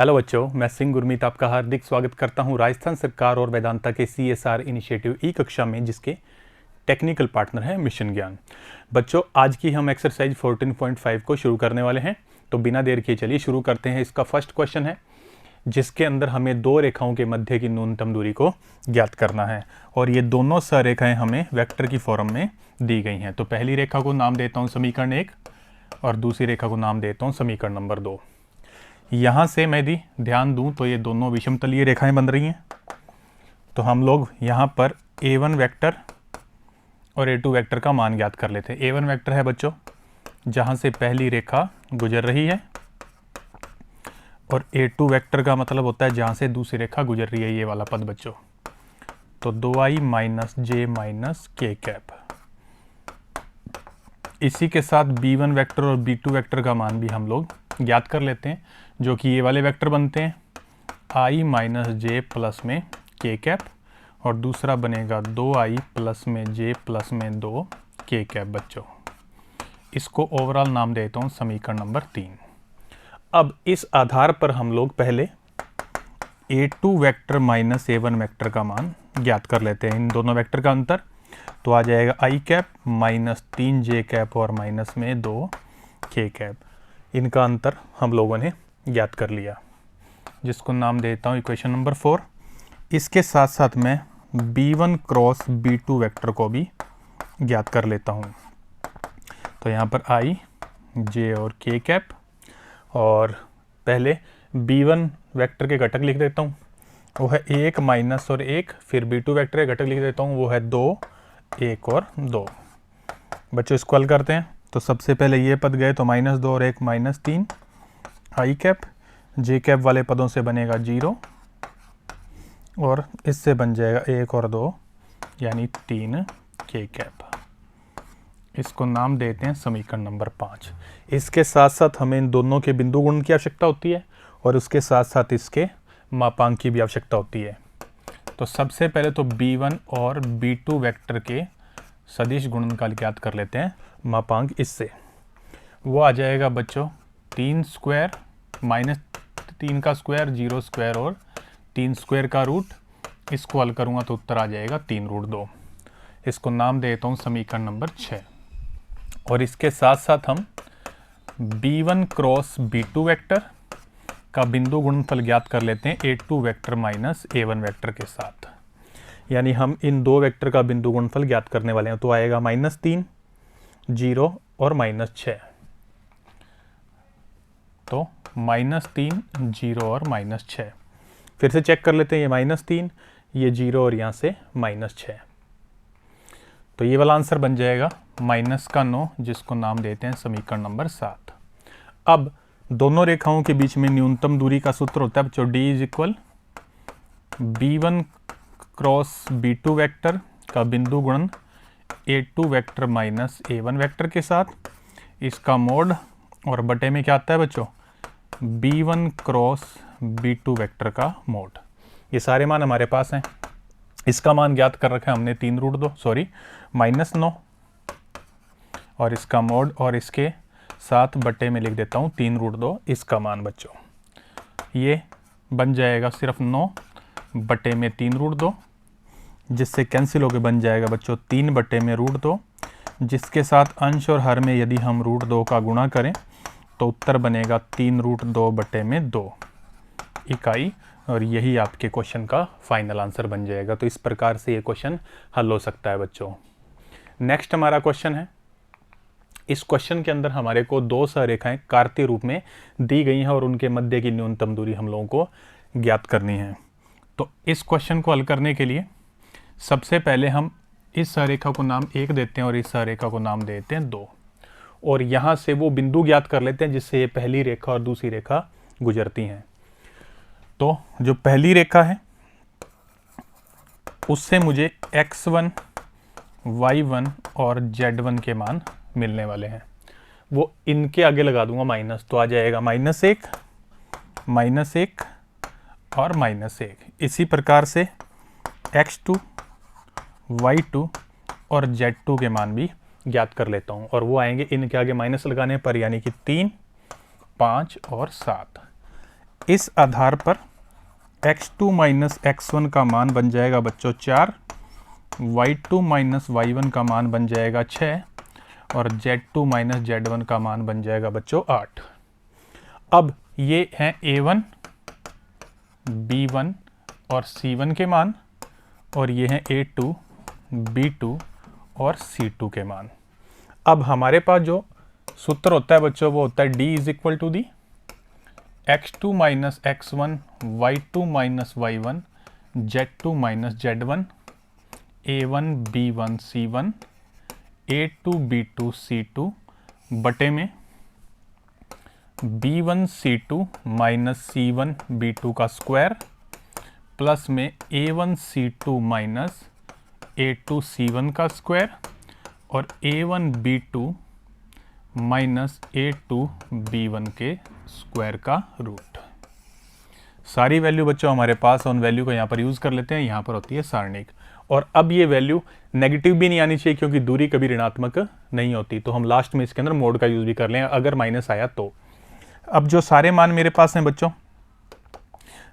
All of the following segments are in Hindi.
हेलो बच्चों, मैं सिंह गुरमीत आपका हार्दिक स्वागत करता हूं राजस्थान सरकार और वेदांता के CSR इनिशिएटिव ई कक्षा में, जिसके टेक्निकल पार्टनर हैं मिशन ज्ञान। बच्चों, आज की हम एक्सरसाइज 14.5 को शुरू करने वाले हैं, तो बिना देर किए चलिए शुरू करते हैं। इसका फर्स्ट क्वेश्चन है जिसके अंदर हमें दो रेखाओं के मध्य की न्यूनतम दूरी को ज्ञात करना है, और ये दोनों सरेखाएं हमें वेक्टर की फॉर्म में दी गई हैं। तो पहली रेखा को नाम देता हूँ समीकरण 1 और दूसरी रेखा को नाम देता हूँ समीकरण नंबर 2। यहाँ से मैं यदि ध्यान दूं तो ये दोनों विषमतलीय रेखाएं बन रही हैं। तो हम लोग यहाँ पर A1 वेक्टर और A2 वेक्टर का मान ज्ञात कर लेते हैं। A1 वेक्टर है बच्चों जहाँ से पहली रेखा गुजर रही है, और A2 वेक्टर का मतलब होता है जहाँ से दूसरी रेखा गुजर रही है, ये वाला पद बच्चों। तो 2i माइनस जे माइनस के कैप। इसी के साथ B1 वेक्टर और B2 वेक्टर का मान भी हम लोग ज्ञात कर लेते हैं, जो कि ये वाले वेक्टर बनते हैं i माइनस जे प्लस में के कैप, और दूसरा बनेगा 2i प्लस में जे प्लस में 2 के कैप बच्चों। इसको ओवरऑल नाम देता हूँ समीकरण नंबर 3। अब इस आधार पर हम लोग पहले A2 vector minus A1 vector का मान ज्ञात कर लेते हैं। इन दोनों वेक्टर का अंतर तो आ जाएगा i cap minus 3 J cap और माइनस में 2 के कैप। इनका अंतर हम लोगों ने ज्ञात कर लिया, जिसको नाम देता हूँ इक्वेशन नंबर 4। इसके साथ साथ मैं B1 क्रॉस B2 वेक्टर को भी ज्ञात कर लेता हूँ। तो यहाँ पर i, j और k कैप, और पहले B1 वेक्टर के घटक लिख देता हूँ, वो है 1 माइनस और 1। फिर B2 वेक्टर के घटक लिख देता हूँ, वो है 2, 1 और 2। बच्चों इसको हल करते हैं। तो सबसे पहले ये पद गए तो माइनस 2 और 1 minus 3 i cap. J cap वाले पदों से बनेगा 0, और इससे बन जाएगा 1 और 2 यानी 3 के कैप। इसको नाम देते हैं समीकरण नंबर 5। इसके साथ साथ हमें इन दोनों के बिंदु गुणन की आवश्यकता होती है, और उसके साथ साथ इसके मापांक की भी आवश्यकता होती है। तो सबसे पहले तो B1 और B2 वेक्टर के सदिश गुणन का ज्ञात कर लेते हैं मापांक। इससे वो आ जाएगा बच्चों 3 स्क्वायर माइनस 3 का स्क्वायर, 0 स्क्वायर और 3 स्क्वायर का रूट। इसको हल करूँगा तो उत्तर आ जाएगा 3 रूट 2। इसको नाम देता हूँ समीकरण नंबर 6। और इसके साथ साथ हम B1 क्रॉस B2 वेक्टर का बिंदु गुणनफल ज्ञात कर लेते हैं A2 vector minus A1 vector के साथ। यानी हम इन दो वेक्टर का बिंदु गुणनफल ज्ञात करने वाले हैं। तो आएगा -3, 0 और -6। तो -3, 0 और -6। फिर से चेक कर लेते हैं, ये -3, ये 0 और यहाँ से -6। तो ये वाला आंसर बन जाएगा -9, जिसको नाम देते हैं समीकरण नंबर 7। अब दोनों रेखाओं के बीच में न्यूनतम दूरी का सूत्र होता है बच्चों, D is equal B1 cross B2 vector का बिंदु गुणन A2 vector minus A1 vector के साथ, इसका मोड, और बटे में क्या आता है बच्चों B1 क्रॉस B2 वेक्टर का मोड। ये सारे मान हमारे पास हैं। इसका मान ज्ञात कर रखा है हमने 3 रूट 2 सॉरी -9, और इसका मोड, और इसके साथ बटे में लिख देता हूँ 3 रूट 2 इसका मान बच्चों। ये बन जाएगा सिर्फ 9 बटे में 3 रूट 2, जिससे कैंसिल होकर बन जाएगा बच्चों 3 बटे में रूट 2, जिसके साथ अंश और हर में यदि हम रूट 2 का गुणा करें तो उत्तर बनेगा 3 रूट 2 बटे में 2 इकाई, और यही आपके क्वेश्चन का फाइनल आंसर बन जाएगा। तो इस प्रकार से ये क्वेश्चन हल हो सकता है बच्चों। नेक्स्ट हमारा क्वेश्चन है। इस क्वेश्चन के अंदर हमारे को दो सरेखाएं कार्तीय रूप में दी गई हैं, और उनके मध्य की न्यूनतम दूरी हम लोगों को ज्ञात करनी है। तो इस क्वेश्चन को हल करने के लिए सबसे पहले हम इस सरेखा को नाम 1 देते हैं और इस सरेखा को नाम देते हैं 2, और यहाँ से वो बिंदु ज्ञात कर लेते हैं जिससे ये पहली रेखा और दूसरी रेखा गुजरती हैं। तो जो पहली रेखा है उससे मुझे x1, y1 और z1 के मान मिलने वाले हैं। वो इनके आगे लगा दूंगा माइनस, तो आ जाएगा -1, -1 और -1। इसी प्रकार से x2, y2 और z2 के मान भी ज्ञात कर लेता हूँ, और वो आएंगे इनके आगे माइनस लगाने पर, यानी कि 3, 5 और 7। इस आधार पर x2 माइनस x1 का मान बन जाएगा बच्चों 4, y2 माइनस y1 का मान बन जाएगा 6 और z2 माइनस z1 का मान बन जाएगा बच्चों 8। अब ये हैं a1, b1 और c1 के मान और ये हैं a2, b2 और c2 के मान। अब हमारे पास जो सूत्र होता है बच्चों वो होता है d is equal to the x2 minus x1, y2 minus y1, z2 minus z1, a1 b1 c1, a2 b2 c2 बटे में b1 c2 minus c1 b2 का स्क्वायर प्लस में a1 c2 minus a2 c1 का स्क्वायर और a1 b2 minus a2 b1 के स्क्वायर का रूट। सारी वैल्यू बच्चों हमारे पास, उन वैल्यू को यहाँ पर यूज़ कर लेते हैं। यहाँ पर होती है सारणिक। और अब ये वैल्यू नेगेटिव भी नहीं आनी चाहिए क्योंकि दूरी कभी ऋणात्मक नहीं होती, तो हम लास्ट में इसके अंदर मोड का यूज़ भी कर लें अगर माइनस आया तो। अब जो सारे मान मेरे पास हैं बच्चों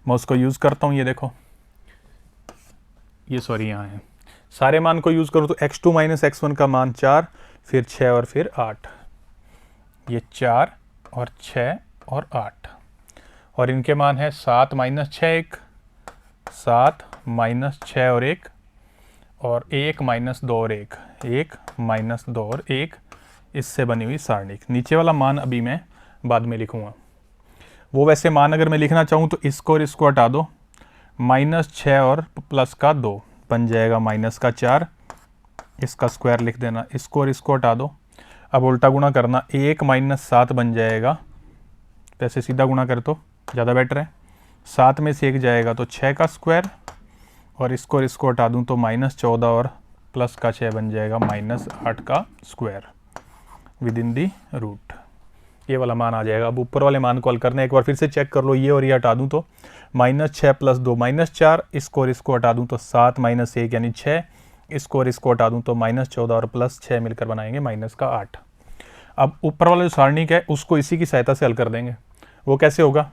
मैं उसको यूज़ करता हूँ। ये देखो, ये सॉरी यहाँ है, सारे मान को यूज़ करूँ तो x2 माइनस x1 का मान 4, फिर 6 और फिर 8। ये 4 और 6 और 8 और इनके मान है 7 माइनस 6 1, 7 माइनस 6 और 1 और 1 माइनस 2 और 1, 1 माइनस 2 और 1, इससे बनी हुई सारणिक। नीचे वाला मान अभी मैं बाद में लिखूँगा। वो वैसे मान अगर मैं लिखना चाहूँ तो इसको और इसको हटा दो, माइनस 6 और प्लस का 2 बन जाएगा माइनस का 4, इसका स्क्वायर लिख देना, इसको और इसको हटा दो। अब उल्टा गुणा करना, 1 माइनस 7 बन जाएगा, वैसे सीधा गुणा कर तो ज़्यादा बेटर है, 7 में से 1 जाएगा तो 6 का स्क्वायर और इसको हटा दूं तो माइनस 14 और प्लस का 6 बन जाएगा माइनस 8 का square within the root. ये वाला मान आ जाएगा। अब ऊपर वाले मान को हल करना है, एक बार फिर से चेक कर लो। ये और ये हटा दूं तो माइनस 6 प्लस 2 माइनस 4, इसको और इसको हटा दूं तो 7 माइनस 1 यानी 6, इसको और इसको हटा दूं तो माइनस 14 और प्लस 6 मिलकर बनाएंगे माइनस का 8। अब ऊपर वाला जो सारणिक है उसको इसी की सहायता से हल कर देंगे। वो कैसे होगा,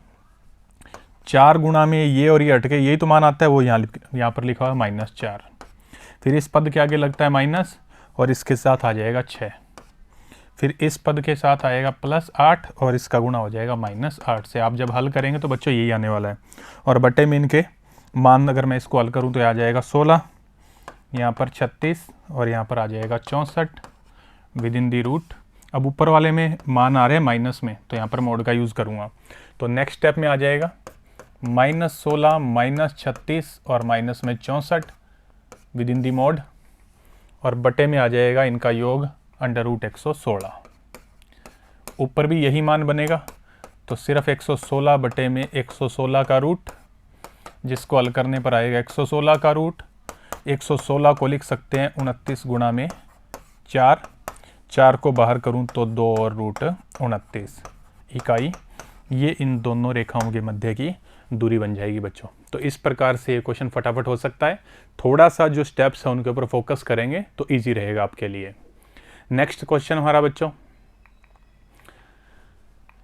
4 गुणा में ये और ये हट के यही तो मान आता है, वो यहाँ पर लिखा हुआ है माइनस 4, फिर इस पद के आगे लगता है माइनस और इसके साथ आ जाएगा 6, फिर इस पद के साथ आएगा प्लस 8 और इसका गुणा हो जाएगा माइनस 8 से। आप जब हल करेंगे तो बच्चों यही आने वाला है। और बटे में इनके मान अगर मैं इसको हल करूँ तो आ जाएगा 16, यहाँ पर 36 और यहाँ पर आ जाएगा 64 विद इन दी रूट। अब ऊपर वाले में मान आ रहे हैं माइनस में तो यहाँ पर मोड का यूज़ करूँगा। तो नेक्स्ट स्टेप में आ जाएगा माइनस 16 माइनस 36 और माइनस में 64 विद इन दी मोड और बटे में आ जाएगा इनका योग अंडर रूट 116। ऊपर भी यही मान बनेगा तो सिर्फ 116 बटे में 116 का रूट, जिसको हल करने पर आएगा 116 का रूट। 116 को लिख सकते हैं 29 गुणा में 4, 4 को बाहर करूं तो 2 और रूट 29 इकाई। ये इन दोनों रेखाओं के मध्य की दूरी बन जाएगी बच्चों। तो इस प्रकार से ये क्वेश्चन फटाफट हो सकता है। थोड़ा सा जो स्टेप्स है उनके ऊपर फोकस करेंगे तो इजी रहेगा आपके लिए। नेक्स्ट क्वेश्चन हमारा बच्चों,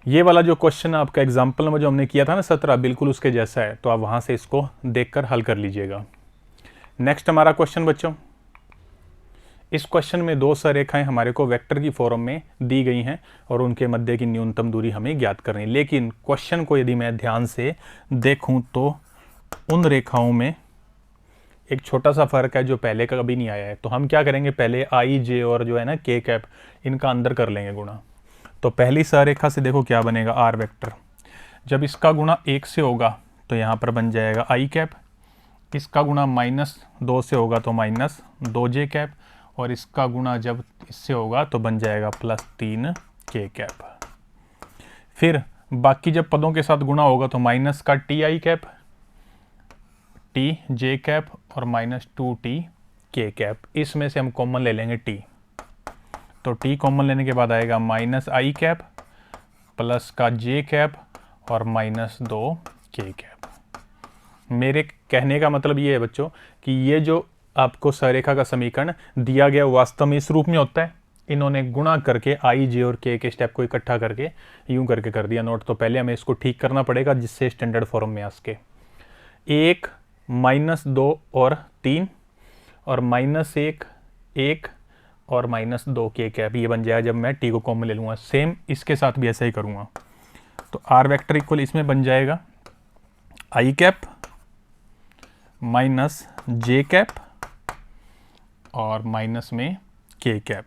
ये वाला जो क्वेश्चन आपका एग्जाम्पल में जो हमने किया था ना 17, बिल्कुल उसके जैसा है, तो आप वहां से इसको देखकर हल कर लीजिएगा। नेक्स्ट हमारा क्वेश्चन बच्चों, इस क्वेश्चन में 2 सररेखाएं हमारे को वेक्टर की फॉर्म में दी गई हैं और उनके मध्य की न्यूनतम दूरी हमें ज्ञात करनी है। लेकिन क्वेश्चन को यदि मैं ध्यान से देखूं तो उन रेखाओं में एक छोटा सा फर्क है जो पहले का कभी नहीं आया है। तो हम क्या करेंगे, पहले आई जे और जो है ना के कैप, इनका अंदर कर लेंगे गुणा। तो पहली सररेखा से देखो क्या बनेगा, आर वेक्टर। जब इसका गुणा 1 से होगा तो यहाँ पर बन जाएगा आई कैप, इसका गुणा -2 से होगा तो -2 कैप और इसका गुणा जब इससे होगा तो बन जाएगा +3 के कैप। फिर बाकी जब पदों के साथ गुणा होगा तो माइनस का T I cap, T J cap और -2t के कैप। इसमें से हम कॉमन ले लेंगे टी, तो टी कॉमन लेने के बाद आएगा -i कैप प्लस का जे कैप और -2 के कैप। मेरे कहने का मतलब ये है बच्चों कि ये जो आपको सररेखा का समीकरण दिया गया वास्तव में इस रूप में होता है इन्होंने गुणा करके आई जे और के स्टेप को इकट्ठा करके यूं करके कर दिया नोट। तो पहले हमें इसको ठीक करना पड़ेगा जिससे स्टैंडर्ड फॉर्म में आ सके। 1 -2 और 3 और -1 1 और -2 के कैप, ये बन जाएगा जब मैं टी को कॉमन ले लूँगा। सेम इसके साथ भी ऐसा ही करूँगा। तो आर वेक्टर इक्वल इसमें बन जाएगा आई कैप माइनस जे कैप और माइनस में के कैप।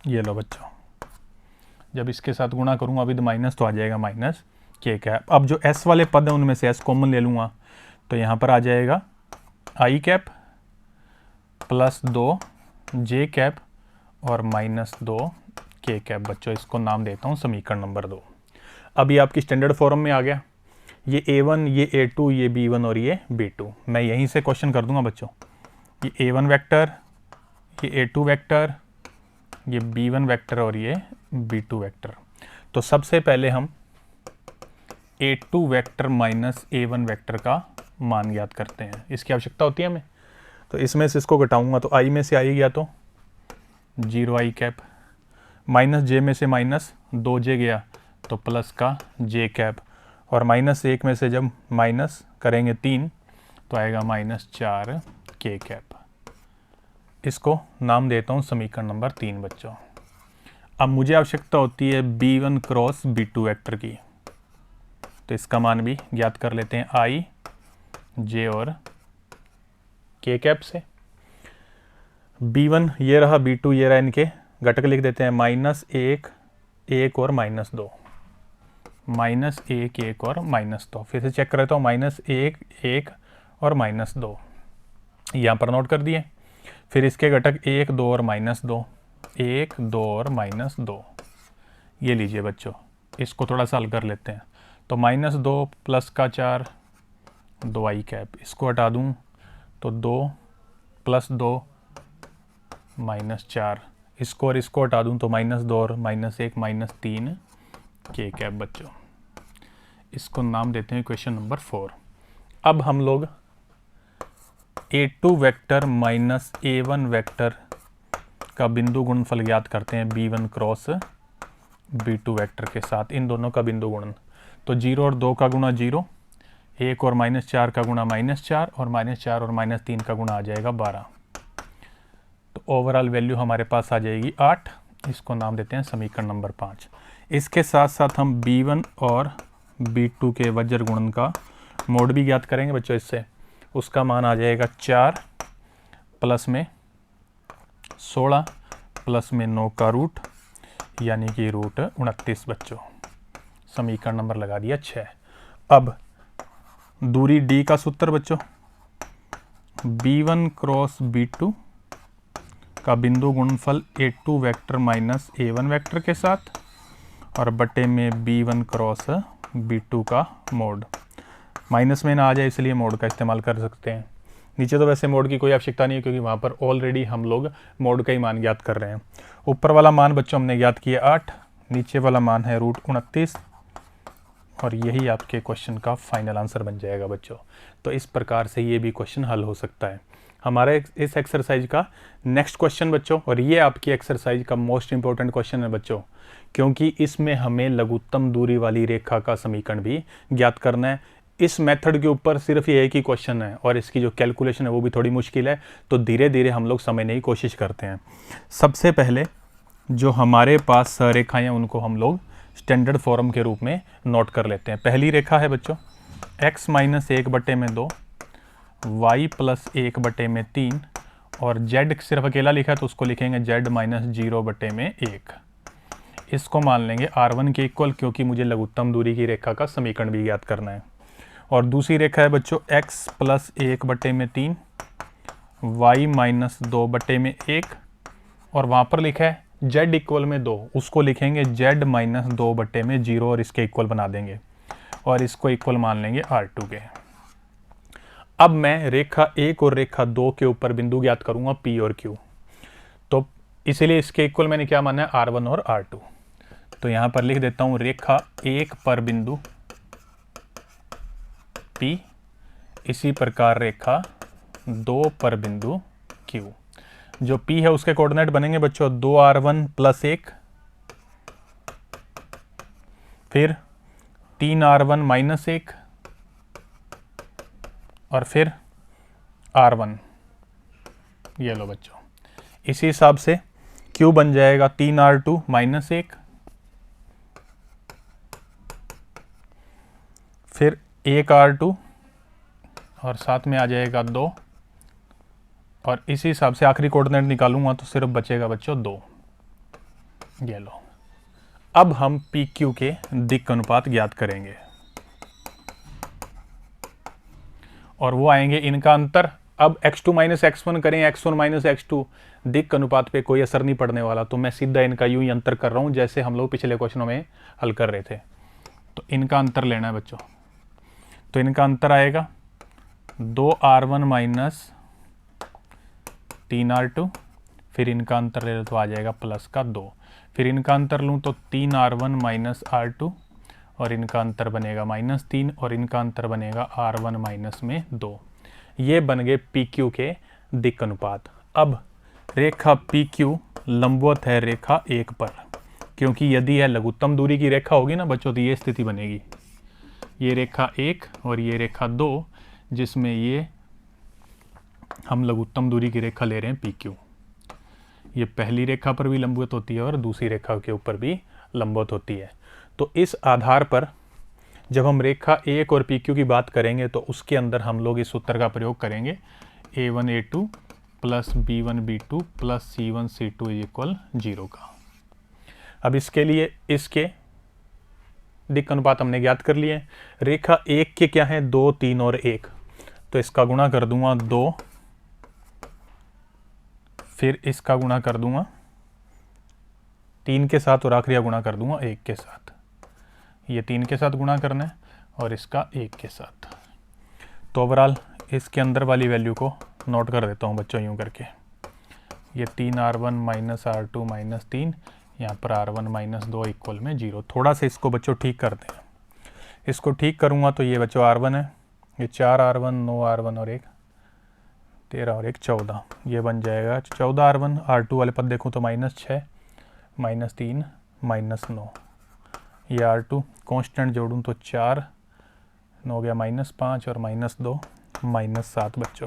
ये लो बच्चों, जब इसके साथ गुणा करूँगा विद माइनस तो आ जाएगा माइनस के कैप। अब जो एस वाले पद हैं उनमें से एस कॉमन ले लूँगा तो यहाँ पर आ जाएगा आई कैप +2 जे कैप और -2 के कैप। बच्चों इसको नाम देता हूँ समीकरण नंबर 2। अब ये आपकी स्टैंडर्ड फॉर्म में आ गया। ये A1, ये A2, ये B1 और ये B2। मैं यहीं से क्वेश्चन कर दूंगा बच्चों। ये A1 वेक्टर, ये A2 वेक्टर, ये B1 वेक्टर और ये B2 वेक्टर। तो सबसे पहले हम A2 vector minus A1 vector का मान ज्ञात करते हैं। इसकी आवश्यकता होती है हमें। तो इसमें से इसको घटाऊंगा तो आई में से आई गया तो 0 आई कैप, माइनस जे में से -2 जे गया तो प्लस का जे कैप, और -1 में से जब माइनस करेंगे 3 तो आएगा -4 के कैप। इसको नाम देता हूँ समीकरण नंबर 3 बच्चों। अब मुझे आवश्यकता होती है B1 क्रॉस B2 वेक्टर की। तो इसका मान भी ज्ञात कर लेते हैं आई जे और के कैप से। B1 ये रहा, B2 ये रहा, इनके घटक लिख देते हैं -1 1 और -2, -1 1 और -2। फिर से चेक कर लेता हूँ -1 1 और -2 यहाँ पर नोट कर दिए। फिर इसके घटक 1 2 और -2, 1 2 और -2। ये लीजिए बच्चों, इसको थोड़ा सा हल कर लेते हैं। तो -2 प्लस का 4 2 आई कैप, इसको हटा दूँ तो 2 + 2 -4, इसको और इसको हटा दूँ तो -2 और -1 -3 के कैप बच्चों। इसको नाम देते हैं क्वेश्चन नंबर 4। अब हम लोग A2 vector minus A1 vector का बिंदु गुणनफल ज्ञात करते हैं B1 क्रॉस B2 वेक्टर के साथ, इन दोनों का बिंदु गुणन। तो 0 और 2 का गुणा 0, 1 और -4 का गुणा -4 और -4 और -3 का गुणा आ जाएगा 12। तो ओवरऑल वैल्यू हमारे पास आ जाएगी 8। इसको नाम देते हैं समीकरण नंबर 5। इसके साथ साथ हम B1 और B2 के वज्र गुणन का मोड भी ज्ञात करेंगे बच्चों। इससे उसका मान आ जाएगा 4 प्लस में 16 प्लस में 9 का रूट, यानी कि रूट 29 बच्चों। समीकरण नंबर लगा दिया 6। अब दूरी D का सूत्र बच्चों, B1 क्रॉस B2 का बिंदु गुणनफल A2 vector minus A1 vector के साथ और बटे में B1 क्रॉस B2 का मोड। माइनस में ना आ जाए इसलिए मोड का इस्तेमाल कर सकते हैं। नीचे तो वैसे मोड की कोई आवश्यकता नहीं है क्योंकि वहाँ पर ऑलरेडी हम लोग मोड का ही मान ज्ञात कर रहे हैं। ऊपर वाला मान बच्चों हमने ज्ञात किया 8, नीचे वाला मान है रूट 29 और यही आपके क्वेश्चन का फाइनल आंसर बन जाएगा बच्चों। तो इस प्रकार से ये भी क्वेश्चन हल हो सकता है। हमारा इस एक्सरसाइज का नेक्स्ट क्वेश्चन बच्चों, और ये आपकी एक्सरसाइज का मोस्ट इंपॉर्टेंट क्वेश्चन है बच्चों, क्योंकि इसमें हमें लघुत्तम दूरी वाली रेखा का समीकरण भी ज्ञात करना है। इस मेथड के ऊपर सिर्फ ये एक ही क्वेश्चन है और इसकी जो कैलकुलेशन है वो भी थोड़ी मुश्किल है, तो धीरे धीरे हम लोग समझने की कोशिश करते हैं। सबसे पहले जो हमारे पास रेखाएं हैं उनको हम लोग स्टैंडर्ड फॉर्म के रूप में नोट कर लेते हैं। पहली रेखा है बच्चों x - 1/2, y + 1/3 और z सिर्फ अकेला लिखा है तो उसको लिखेंगे z - 0/1। इसको मान लेंगे R1 के इक्वल, क्योंकि मुझे लघुत्तम दूरी की रेखा का समीकरण भी ज्ञात करना है। और दूसरी रेखा है बच्चों x + 1/3, y - 2/1 और वहाँ पर लिखा है z इक्वल में 2, उसको लिखेंगे z - 2/0 और इसके इक्वल बना देंगे और इसको इक्वल मान लेंगे R2 के। अब मैं रेखा 1 और रेखा 2 के ऊपर बिंदु ज्ञात करूंगा P और Q। तो इसीलिए इसके इक्वल मैंने क्या माना है R1 और R2। तो यहां पर लिख देता हूं रेखा 1 पर बिंदु P, इसी प्रकार रेखा 2 पर बिंदु Q। जो P है उसके कोऑर्डिनेट बनेंगे बच्चों 2r1 + 1, फिर 3r1 - 1 और फिर r1। ये लो बच्चों, इसी हिसाब से Q बन जाएगा 3r2 - 1, फिर 1r2 और साथ में आ जाएगा 2, और इसी हिसाब से आखिरी कोऑर्डिनेट निकालूंगा तो सिर्फ बचेगा बच्चों 2। ये लो, अब हम PQ के दिक् अनुपात ज्ञात करेंगे और वो आएंगे इनका अंतर। अब x2 - x1 करें, x1 - x2, दिक् अनुपात पे कोई असर नहीं पड़ने वाला, तो मैं सीधा इनका यूं ही अंतर कर रहा हूं जैसे हम लोग पिछले क्वेश्चनों में हल कर रहे थे। तो इनका अंतर लेना है बच्चों, तो इनका अंतर आएगा 2r1 - 3r2, फिर इनका अंतर ले लो तो आ जाएगा +2, फिर इनका अंतर लूँ तो 3r1 - r2 और इनका अंतर बनेगा -3 और इनका अंतर बनेगा r1 में 2। ये बन गए PQ के दिक् अनुपात। अब रेखा PQ लंबवत है रेखा 1 पर, क्योंकि यदि यह लघुत्तम दूरी की रेखा होगी ना बच्चों तो ये स्थिति बनेगी, ये रेखा 1 और ये रेखा 2, जिसमें ये हम लघुत्तम दूरी की रेखा ले रहे हैं PQ। ये पहली रेखा पर भी लंबवत होती है और दूसरी रेखा के ऊपर भी लंबवत होती है। तो इस आधार पर जब हम रेखा 1 और PQ की बात करेंगे तो उसके अंदर हम लोग इस सूत्र का प्रयोग करेंगे A1 A2 + B1 B2 + C1 C2 = 0 का। अब इसके लिए इसके दिक् अनुपात हमने ज्ञात कर लिए। रेखा 1 के क्या है 2 3 और 1, तो इसका गुणा कर दूंगा 2, फिर इसका गुणा कर दूंगा 3 के साथ और आखिरी गुणा कर दूंगा 1 के साथ। ये 3 के साथ गुणा करना है और इसका 1 के साथ। तो ओवरऑल इसके अंदर वाली वैल्यू को नोट कर देता हूँ बच्चों यूँ करके, ये 3r1 - r2 - 3, यहाँ पर r1 - 2 = 0। थोड़ा सा इसको बच्चों ठीक करते हैं, इसको ठीक करूँगा तो ये बच्चों r1 है, ये 4r1 9r1 और 1 13 और 1 14, ये बन जाएगा 14r1। r2 वाले पद देखूँ तो -6 -3 -9, ये r2 कांस्टेंट जोड़ूँ तो 4 हो गया -5 और -2 -7 बच्चों।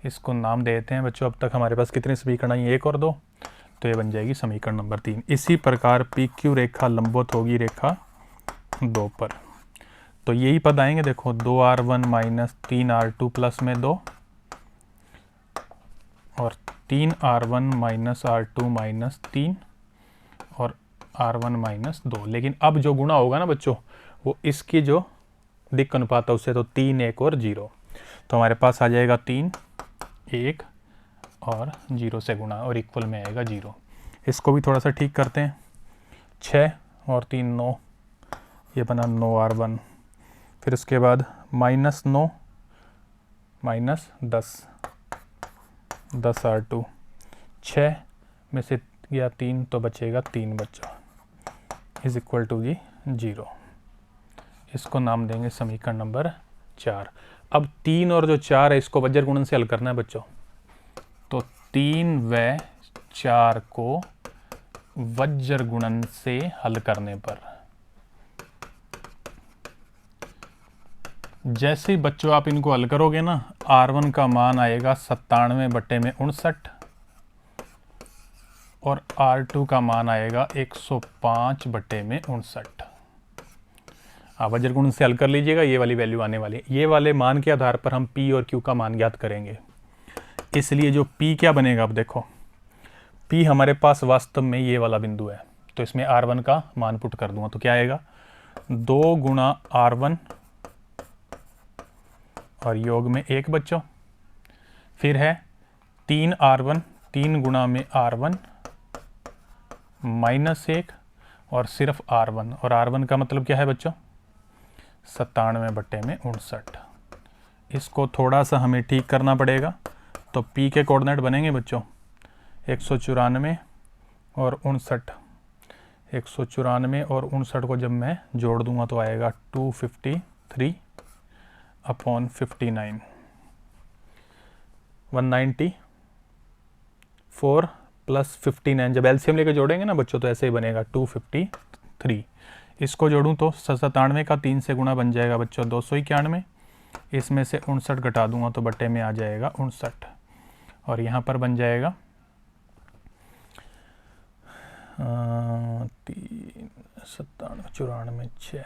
इसको नाम देते हैं बच्चों। अब तक हमारे पास कितनी समीकरण आई, 1 और 2, तो ये बन जाएगी समीकरण नंबर 3। इसी प्रकार PQ रेखा लंबवत होगी रेखा 2 पर, तो यही पद आएंगे देखो 2r1 - 3r2 + 2 और 3r1 - r2 - 3 और r1 - 2। लेकिन अब जो गुणा होगा ना बच्चों वो इसकी जो दिक् अनुपात है उससे, तो 3 1 और 0, तो हमारे पास आ जाएगा 3 1 और 0 से गुणा और इक्वल में आएगा 0। इसको भी थोड़ा सा ठीक करते हैं, 6 और 3 9, ये बना 9r1, फिर उसके बाद -9 -10 10r2, 6 में से गया 3 तो बचेगा 3 बच्चों = 0। इसको नाम देंगे समीकरण नंबर 4। अब 3 और जो 4 है इसको वज्र गुणन से हल करना है बच्चों, तो 3 व 4 को वज्र गुणन से हल करने पर जैसे ही बच्चों आप इनको हल करोगे ना, r1 का मान आएगा 97/59 और r2 का मान आएगा 105/59। आप वज्र गुणन से हल कर लीजिएगा, ये वाली वैल्यू आने वाली है। ये वाले मान के आधार पर हम P और Q का मान ज्ञात करेंगे। इसलिए जो P क्या बनेगा, अब देखो P हमारे पास वास्तव में ये वाला बिंदु है, तो इसमें r1 का मान पुट कर दूंगा तो क्या आएगा 2 × r1 और योग में 1 बच्चों, फिर है 3r1 3 गुणा में r1 -1 और सिर्फ r1, और r1 का मतलब क्या है बच्चों 97/59। इसको थोड़ा सा हमें ठीक करना पड़ेगा, तो P के कोऑर्डिनेट बनेंगे बच्चों 194 और 59। 194 और 59 को जब मैं जोड़ दूंगा तो आएगा 253/59, 190 4 प्लस 59, जब एलसीएम लेके जोड़ेंगे ना बच्चों तो ऐसे ही बनेगा 253। इसको जोड़ूं तो 97 का 3 से गुणा बन जाएगा बच्चों 291। इसमें से 59 घटा दूंगा तो बट्टे में आ जाएगा 59, और यहाँ पर बन जाएगा 3 97 94 6।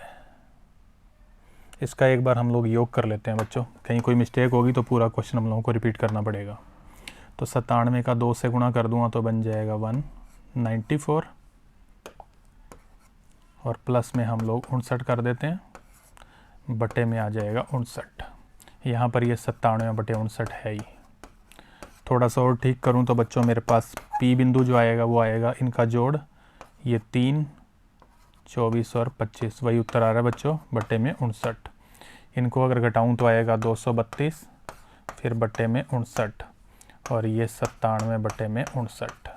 इसका एक बार हम लोग योग कर लेते हैं बच्चों, कहीं कोई मिस्टेक होगी तो पूरा क्वेश्चन हम लोगों को रिपीट करना पड़ेगा। तो 97 का 2 से गुणा कर दूंगा तो बन जाएगा 194, और प्लस में हम लोग 59 कर देते हैं, बटे में आ जाएगा 59। यहाँ पर ये 97/59 है ही। थोड़ा सा और ठीक करूँ तो बच्चों मेरे पास P बिंदु जो आएगा वो आएगा इनका जोड़, ये 3 24 और 25, वही उत्तर आ रहा है बच्चों, बटे में 59। इनको अगर घटाऊँ तो आएगा 232, फिर बटे में 59, और ये 97 बटे में 59।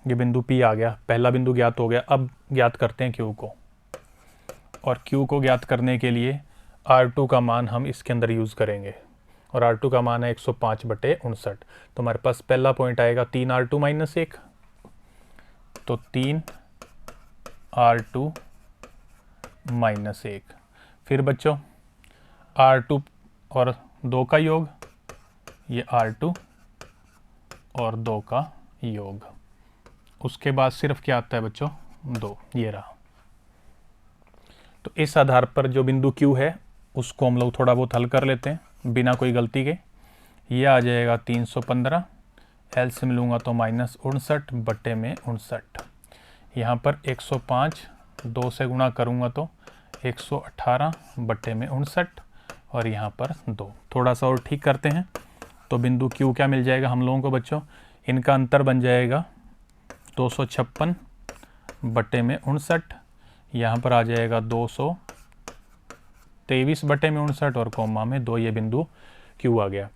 ये बिंदु P आ गया, पहला बिंदु ज्ञात हो गया। अब ज्ञात करते हैं Q को, और Q को ज्ञात करने के लिए R2 का मान हम इसके अंदर यूज़ करेंगे, और R2 का मान है 105/59। तो हमारे पास पहला पॉइंट आएगा 3R2 - 1, तो 3R2 - 1। फिर बच्चों R2 और 2 का योग, ये R2 और 2 का योग। उसके बाद सिर्फ क्या आता है बच्चों, 2, ये रहा। तो इस आधार पर जो बिंदु Q है उसको हम लोग थोड़ा बहुत हल कर लेते हैं बिना कोई गलती के। ये आ जाएगा 315, एलसीएम लूँगा तो -59 बटे में 59। यहाँ पर 105 2 से गुणा करूँगा तो 118 बटे में 59, और यहाँ पर 2। थोड़ा सा और ठीक करते हैं तो बिंदु Q क्या मिल जाएगा हम लोगों को बच्चों, इनका अंतर बन जाएगा 256 बटे में 59। यहाँ पर आ जाएगा 223 बटे में 59, और कॉमा में 2, ये बिंदु Q आ गया।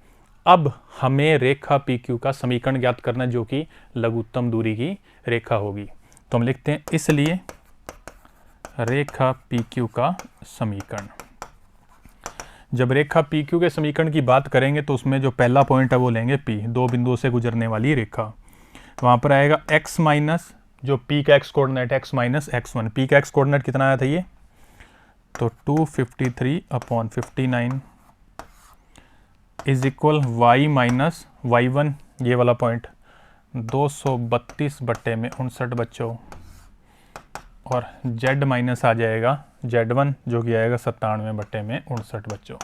अब हमें रेखा PQ का समीकरण ज्ञात करना है, जो कि लघुत्तम दूरी की रेखा होगी। तो हम लिखते हैं इसलिए रेखा PQ का समीकरण। जब रेखा PQ के समीकरण की बात करेंगे तो उसमें जो पहला पॉइंट है वो लेंगे P, 2 बिंदुओं से गुजरने वाली रेखा। वहाँ पर आएगा x माइनस, जो P का x coordinate x minus x1। P का x कोऑर्डिनेट कितना आया था ये, तो 253/59 is equal y minus y1, ये वाला पॉइंट 232 बटे में 59 बच्चों, और z माइनस आ जाएगा z1 जो कि आएगा 97 बटे में 59 बच्चों,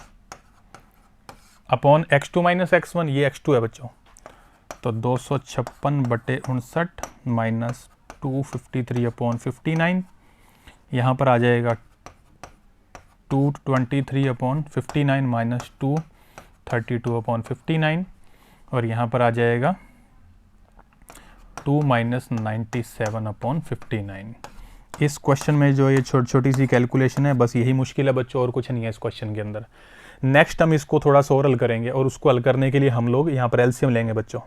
अपॉन x2 माइनस x1, ये x2 है बच्चों। तो 256 बटे 59 माइनस 253/59, यहाँ पर आ जाएगा 223/59 माइनस 232/59, और यहाँ पर आ जाएगा 2 माइनस 97/59। इस क्वेश्चन में जो ये छोटी छोटी सी कैलकुलेशन है, बस यही मुश्किल है बच्चों, और कुछ नहीं है इस क्वेश्चन के अंदर। नेक्स्ट हम इसको थोड़ा सा और हल करेंगे, और उसको हल करने के लिए हम लोग यहाँ पर एलसीएम लेंगे बच्चों।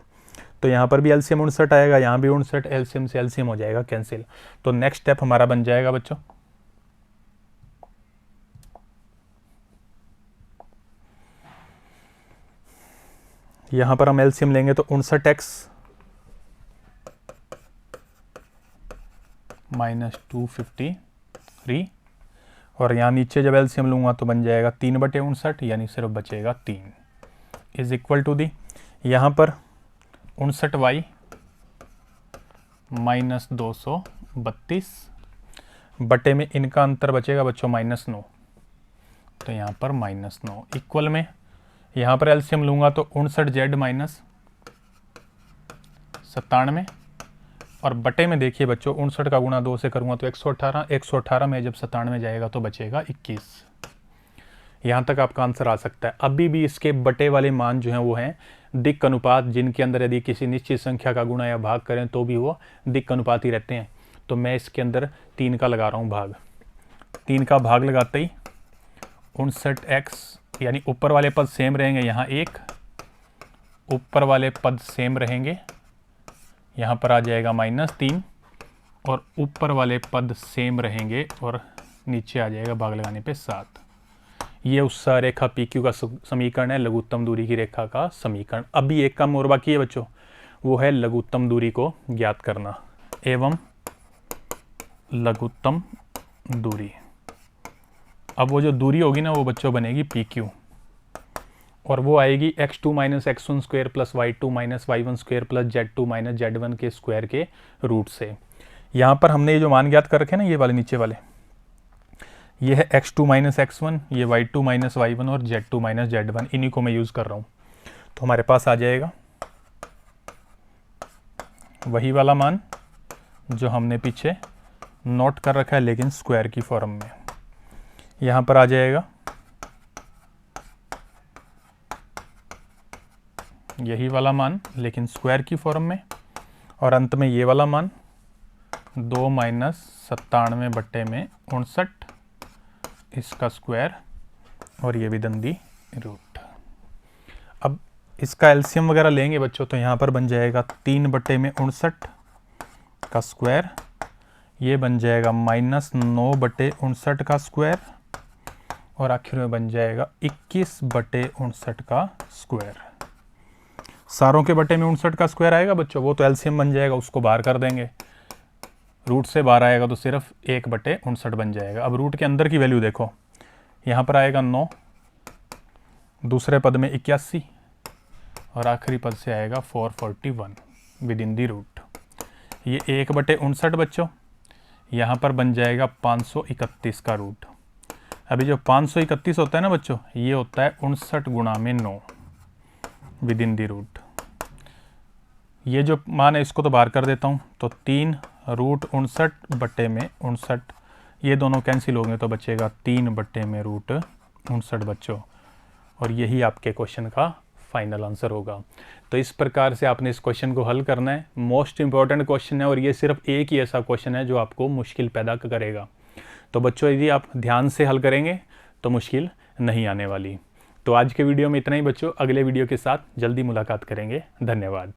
तो यहाँ पर भी एलसीएम 59 आएगा, यहाँ भी 59, एलसीएम से एलसीएम हो जाएगा कैंसिल। तो नेक्स्ट स्टेप हमारा बन जाएगा बच्चों, यहाँ पर हम एलसीएम लेंगे तो 59x माइनस 253, और यहाँ नीचे जब एलसीएम लूँगा तो बन जाएगा 3/59, यानी सिर्फ बचेगा 3, इज इक्वल टू दी, यहाँ पर 59y माइनस 232 बटे में इनका अंतर बचेगा बच्चों -9, तो यहाँ पर -9 इक्वल में यहाँ पर एलसीएम लूँगा तो 59z माइनस 97, और बटे में देखिए बच्चों 59 का गुणा 2 से करूँगा तो 118, 118 में जब 97 जाएगा तो बचेगा 21। यहाँ तक आपका आंसर आ सकता है। अभी भी इसके बटे वाले मान जो हैं वो हैं दिक् अनुपात, जिनके अंदर यदि किसी निश्चित संख्या का गुणा या भाग करें तो भी वो दिक् अनुपात ही रहते हैं। तो मैं इसके अंदर 3 का लगा रहा हूँ भाग। 3 का भाग लगाते ही 59x, यानी ऊपर वाले पद सेम रहेंगे, यहाँ 1, ऊपर वाले पद सेम रहेंगे, यहाँ पर आ जाएगा -3, और ऊपर वाले पद सेम रहेंगे और नीचे आ जाएगा भाग लगाने पे 7। ये उस रेखा PQ का समीकरण है, लघुत्तम दूरी की रेखा का समीकरण। अभी एक काम और बाकी है बच्चों, वो है लघुत्तम दूरी को ज्ञात करना एवं लघुत्तम दूरी। अब वो जो दूरी होगी ना वो बच्चों बनेगी PQ और वो आएगी x2 minus x1 square plus y2 minus y1 square plus z2 minus z1 के स्क्वायर के रूट से। यहाँ पर हमने ये जो मान ज्ञात कर रखे हैं ना, ये वाले नीचे वाले, ये है x2 माइनस x1, ये y2 माइनस y1 और z2 माइनस z1, इन्हीं को मैं यूज़ कर रहा हूँ। तो हमारे पास आ जाएगा वही वाला मान जो हमने पीछे नोट कर रखा है लेकिन स्क्वायर की फॉर्म में। यहाँ पर आ जाएगा यही वाला मान लेकिन स्क्वायर की फॉर्म में, और अंत में ये वाला मान 2 माइनस 97/59 इसका स्क्वायर और ये भी दंडी रूट। अब इसका एलसीएम वगैरह लेंगे बच्चों तो यहाँ पर बन जाएगा 3/59 का स्क्वायर, ये बन जाएगा माइनस 9/59 का स्क्वायर और आखिर में बन जाएगा 21/59 का स्क्वायर। सारों के बटे में 59 का स्क्वायर आएगा बच्चों, वो तो एलसीएम बन जाएगा, उसको बाहर कर देंगे। रूट से बाहर आएगा तो सिर्फ 1/59 बन जाएगा। अब रूट के अंदर की वैल्यू देखो, यहाँ पर आएगा 9, दूसरे पद में 81 और आखिरी पद से आएगा 441 विद इन दी रूट। ये 1/59 बच्चों, यहाँ पर बन जाएगा 531 का रूट। अभी जो 531 होता है ना बच्चों, ये होता है 59 गुणा में 9 विद इन दी रूट। ये जो मान है इसको तो बाहर कर देता हूँ, तो 3√59/59, ये दोनों कैंसिल हो गए तो बचेगा 3/√59 बच्चों, और यही आपके क्वेश्चन का फाइनल आंसर होगा। तो इस प्रकार से आपने इस क्वेश्चन को हल करना है। मोस्ट इंपॉर्टेंट क्वेश्चन है और ये सिर्फ एक ही ऐसा क्वेश्चन है जो आपको मुश्किल पैदा करेगा। तो बच्चों यदि आप ध्यान से हल करेंगे तो मुश्किल नहीं आने वाली। तो आज के वीडियो में इतना ही बच्चों, अगले वीडियो के साथ जल्दी मुलाकात करेंगे। धन्यवाद।